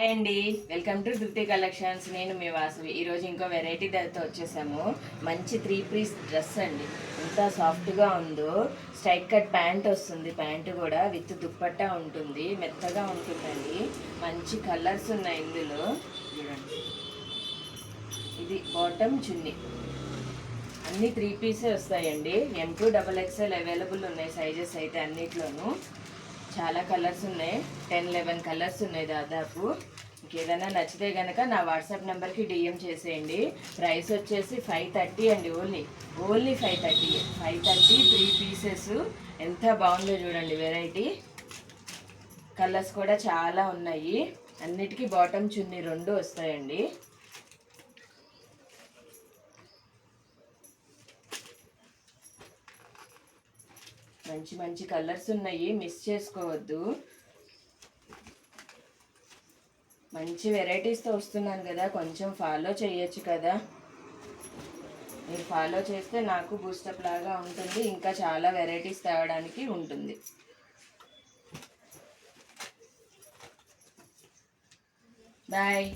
అండి, welcome to ధృతి collections. నేను మీ వాసవి. ఈరోజు ఇంకో వెరైటీ తో వచ్చేసాము. మంచి 3 పీస్ డ్రెస్ అండి. ఎంత సాఫ్ట్గా ఉందో. స్ట్రైట్ కట్ ప్యాంట్ వస్తుంది. ప్యాంటు కూడా విత్ దుప్పట్టా ఉంటుంది. మెత్తగా ఉంటుందండి. మంచి కలర్స్ ఉన్నాయి ఇందులో. చూడండి, ఇది బాటమ్ చున్నీ. అన్ని 3 పీసే వస్తాయండి. M2 XXL అవైలబుల్ ఉన్నాయి సైజెస్ అయితే అన్నిట్లోనూ. చాలా కలర్స్ ఉన్నాయి. 10-11 కలర్స్ ఉన్నాయి దాదాపు. మీకు ఏదైనా నచ్చితే కనుక నా వాట్సాప్ నెంబర్కి డిఎం చేసేయండి. ప్రైస్ వచ్చేసి 530 అండి. Only 530 3 pieces. ఎంత బాగుందో చూడండి వెరైటీ. కలర్స్ కూడా చాలా ఉన్నాయి. అన్నిటికీ బాటమ్ చున్నీ 2 వస్తాయండి. మంచి మంచి కలర్స్ ఉన్నాయి, మిస్ చేసుకోవద్దు. మంచి వెరైటీస్తో వస్తున్నాను కదా, కొంచెం ఫాలో చేయొచ్చు కదా. మీరు ఫాలో చేస్తే నాకు బూస్టప్ లాగా ఉంటుంది. ఇంకా చాలా వెరైటీస్ తేవడానికి ఉంటుంది. బాయ్.